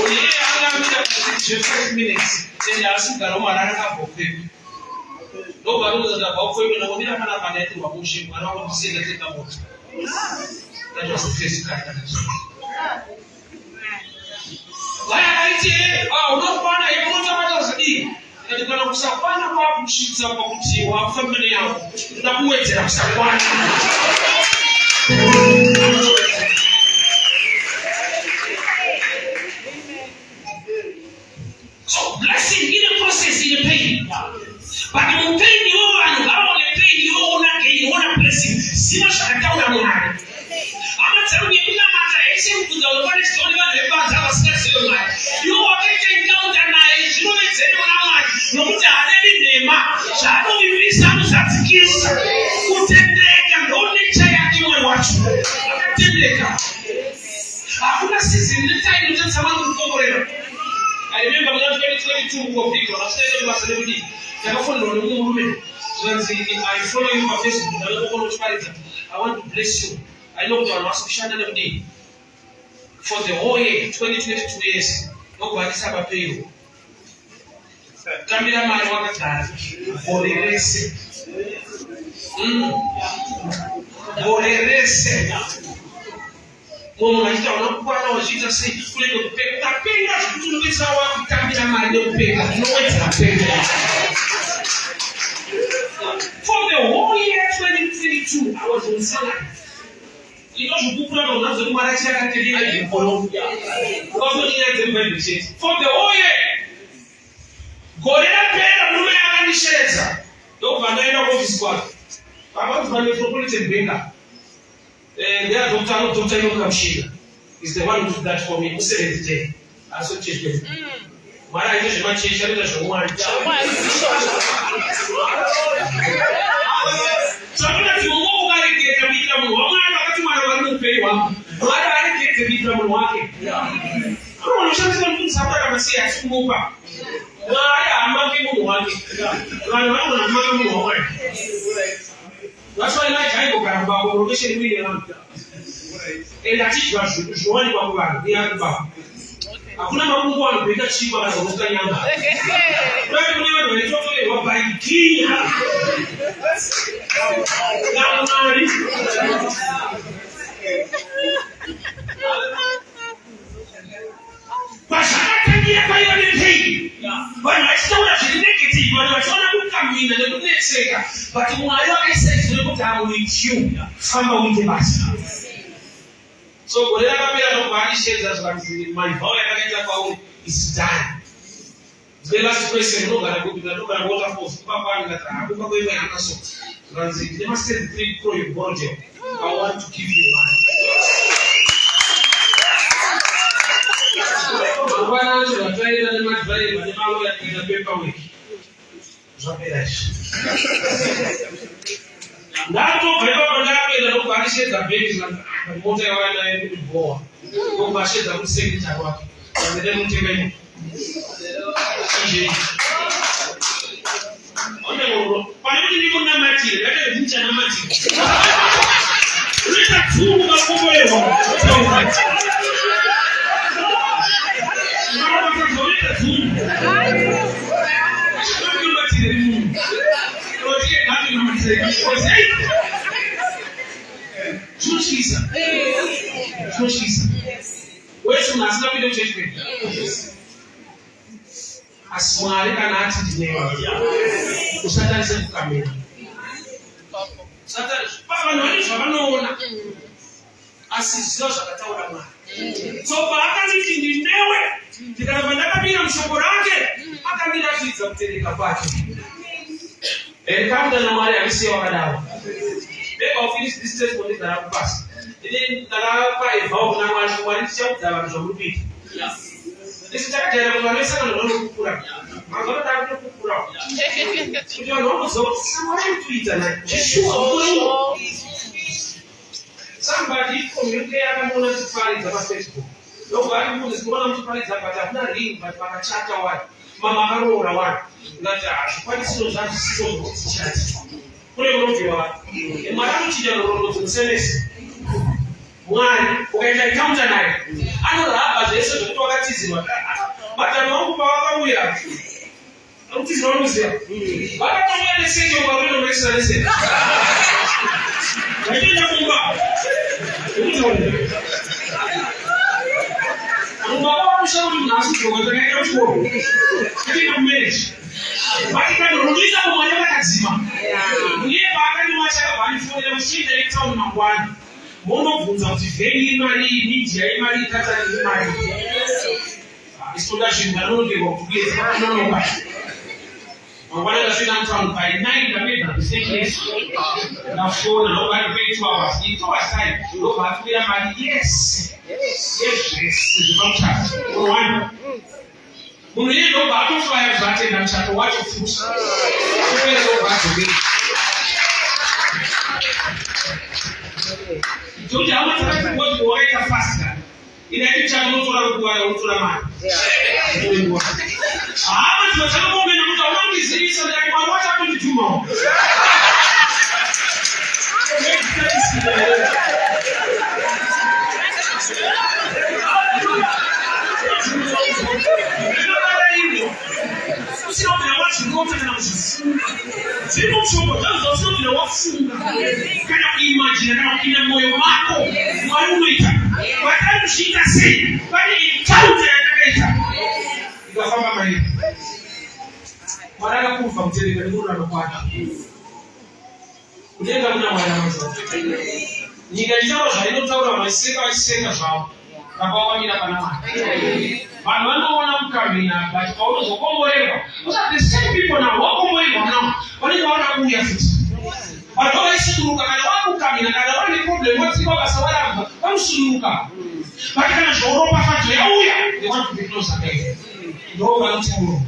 uye angamira kuti 5 minutes ende asigara umwana akabhopepe ndobva ndozadabva ukoiwe nakonira pana panaitirwa mushe mwana wakondisenda teka moto that was the first kind vayaiti unokwana yemunotamata zvadii kati kana kusakwana kwakusvitsa pakuti wafamba neyavo toda kuwedzera kusakwana. So blessing in a process in a pain. But in pain you and how the pain you own again, you want a blessing. See what I tell them. I'm telling you, no matter anything to the Lord is only one the bad have a special life. You are getting down the night, you know it's anyone out. No matter any name, shadow will be some such kiss. Who take and only child you will watch. I'm not seeing the time that someone will go over. I remember when I was 22 of people, I stayed in Barcelona. I follow the woman. So I follow you on Facebook. I want to bless you. I know that I must be of day. For the whole year, 2022 years, nobody's ever pay you. Camera man wanted that for the race. For the race. Como a gente não pode hoje assim, quando pega, tá pega, tudo isso aí tá me chamando de pega, não é essa pega. For the whole 22 I was in Salah. It was good for us to manage that today. For the whole year. Gorilla Pera Mume and Shelter. Don't find office squad. I want to metropolitan banker. They are Dr. Kamshida. Is the one who did that for me. Who said it today? I saw Cheshire. My idea is much easier than one. So I'm going to go over and get a bit of one. I'm going to pay one. I get a bit of one. I want to show something I say I should move up. I am not people wanting. That's why I like I go back about rotation media. And that is what you want to go back. They are back. Hakuna mambo kwa mpenda chipa na kutoka nyama. Wewe mwenyewe ndio unatoka wa baikia. Na unali. Bashaka ndia kwa hiyo ni hii. Bwana sitaona shiriki bwana wachona kukamina na kuneseka. But mwayo essence ndio kutamu with you. Kama winde basi. So Gorilla Pera no body shares as one my how I is done. The last question no gonna go because no gonna water for papa and that I go away my answer. Transit. They must say 3 pro your budget. I want to give you one. One answer I try to not try but the power in the paper week. Zaperash. Nato baiba banapo ila no body shares the babies and moja ya wana ni boa. Kwa bashe za msingi cha wake. Ndio mtemeni. Ona ngoro. Pale ni kuna mati, ndio nje na mati. Leta tumu kwa kombo leo. Mama kwa tumu. Ndio mati ndio. Rotie kati na mati. Justiça. Wewe unasema vile chechwe. Asmari kana ati dinero. Usatani sasa kukamera. Sasa papa nani wanaona. Asisio sakataura mwana. So baada nitindinewe tikabandaka bila mshoko wake akamira kiza kuteleka pake. Kama na mali alisiwa wadau. Beba ofisi distance kwa nini pass. Ili ndarapa evolve na watu walisha kutaba mzuri. Isi takatera kwa mesa na ndio kukura. Magora ta kukura. Ndio ndio zote samara tuita na. Jeshua. Somebody communicate akamona safari za Facebook. Ndio bali mbona sikuna mtu pale za pata na link pa chata watu. Mama karora watu. Ngata kwani sio za sio chat. Kule unaoviwa. Mara mtija ndio tunasenesi. Mwana ukaenda counter naye. Ano hapa Yesu kutoka wakati bata Mungu kwa wakabuya. Mtizi wao mzee. Bata kama ile sije kwa wale wamesema. Lakini nakumba. Mungu mshauri mnasi kwa wale wao. Lakini mmeji. Bali kama rudiza kwa wale kazima. Ndiye baka ni machaka bali fune mshinde itown na bwana. Mono vunza kuti vei mari media imari kata imari. Isoda shindano ndiko kugeza kana no basi. Mwana ndasina mtown by 9 da midnight the same place. Na phone no by 2 hours. It was time. No but we are mari yes. Yes, the contract. One. Mwenye ndo bado fire zate na mchato wacho futi. Wewe ndo bado. Tuja ama tunataka kuweka faster. Ile kitu cha mtu anakuwa mtu na mali. Ama tunataka kuomba na mtu wangu sisi ndio kwa wacha kujituma. Sio kuna watu wote na msisi. Sio mchongo, ndio sio kuna wafunga. Kana imagine kama kina moyo wako mwaruita. Wakati shika si, bali tauta yanakaita. Ikafanya maana. Mara kufa mtende kwa nuru anakwata. kudenga kuna mwanazo nyika chao zvainotaura vaiseka zvavo vakawamira pana Mwari. Vanhu vanoona mukamina but paunozokomborerwa the same people now wakomborerwa now vanenge vaona kuuya futi vanhu vavaisuruka kana vakukamina kana vane problem vatsiva basa varamba vanosuruka but kana zvauropafadzo yauya they want to be closer again ndo vanoti muro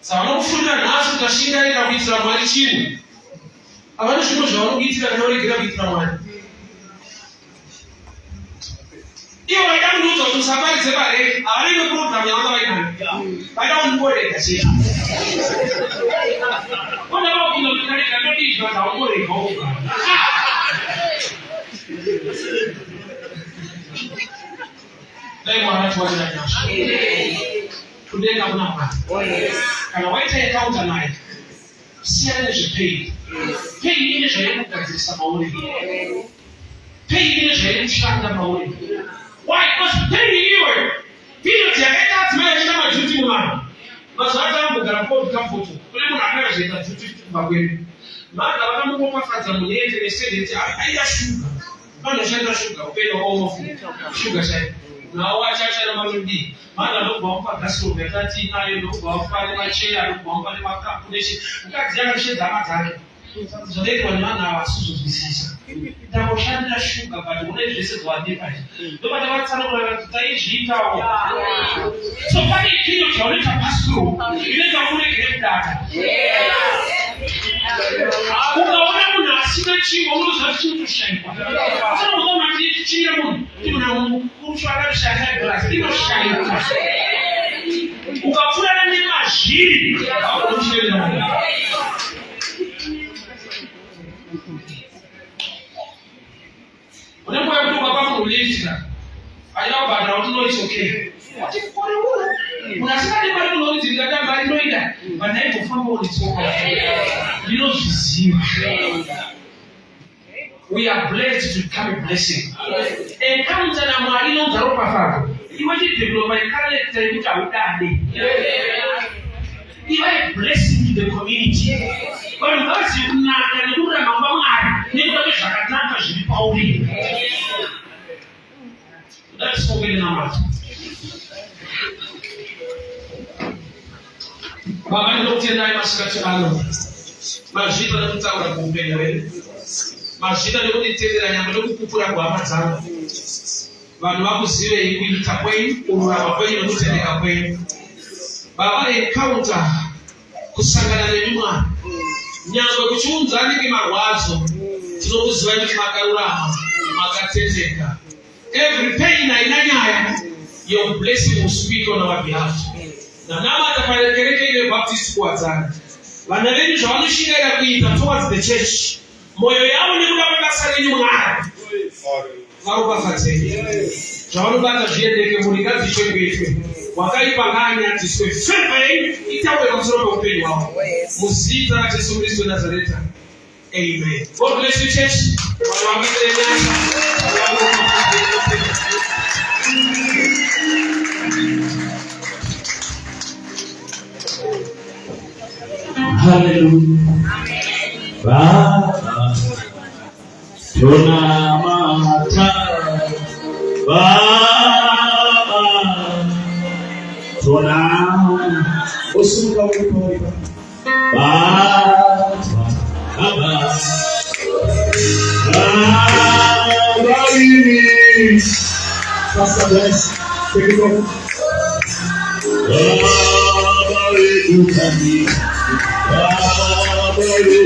saka vanokufundira nhasi utashingaira kuitira Mwari chinhu havana zvinhu zvavanokuitira kana varegera kuitira Mwari. Ivo vaida kundiudza kuti usaparidze pare havane neprogramu yavanga vainayo vaida kundiborega chete ona vapinda kuti karega todizva zvaumborega oga dai Mwari atiwanira nyasha kudenga kuna Mwari kana waita encounter naye siyana nezvepaid paid ine zvainogadzirisa mauri paid ine zvainoshanda mauri. Why? Because paid iwe period yakaita adzimai achita majuti muvanhu mazuva atamugara podikafoto kune munhu akazvaita juti kubva kwenu maga vakamukopafadza munete nesedeti aida shuga vanoshanda shuga upenyu wakaomofu shuga chai nawo achashanda mamindi maga anobva mupa gasirobhu yakati inayo ndokubva mupa nemachera anobva mupa nemakapu neshe mukadzi yakashedza hama dzake zvonoitwa nevanhu ava vasizozwisisa ndangoshandira shuga but une zvese zvawandipaizvi ndobata vatsanangura kuti taizviitawo so pane kino chaunoita pasiro inoita kuregere kudata ukaona munhu asina chingwa unoziva kuti chiri kushaikwa sanozoona kuti chine munhu timunhu mukuru akashanda glasi inoshaikwa ukapfurana nemazviri aunoshevera unenge wakutoka pamulitika ayabhadhara kuti no it's okay ati kore kuro munasingadi mari kunoidzirira damba rinoida vandaigofamba unitsoka ndinozviziva. We are blessed to become a blessing. Encounter na Mwari inonza ropafadzo iwe chidevelopa character yekuti haudade iwe a blessing to the community. Vanhu vazi kunaka nekuramba Mwari nekuda kwezvakanaka zviri pauri. That's what we're now. Baba ndinokutendai masikati ano mazvita nekutaura kuupenyu hwedu mazvita nekunditendera nyama nekupupura kuhama dzangu vanhu vakuzivei kuita kwenyu kururama kwenyu nekutendeka kwenyu Baba encounter kusangana nemi Mwari nyangwe kuchiunzanike marwadzo tinokuzivai kuti makarurama makatendeka. Every pain haina nyaya your blessing will speak on our behalf. Nanamata parekereke ile Baptist kuwadzana vana vedu zvavanoshingaira kuita towards the church moyo yavo nekuda kwebasa renyu Mwari varopafadzei zvavanobata zviendeke muri ngazvichengetwe wakaipa ngaanyatiswe favor yenyu itaure pamusoro peupenyu hwavo muzita raJesu Kristu weNazareta. Amen. God bless you church. Hallelujah. Baba tunamata Baba tunamata usuka ulipo Baba Baba Pastor bless. Take it over. Baba edukami Baba edu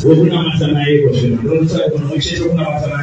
Wewe una matana yako, wewe unataka kuna mchezo una matana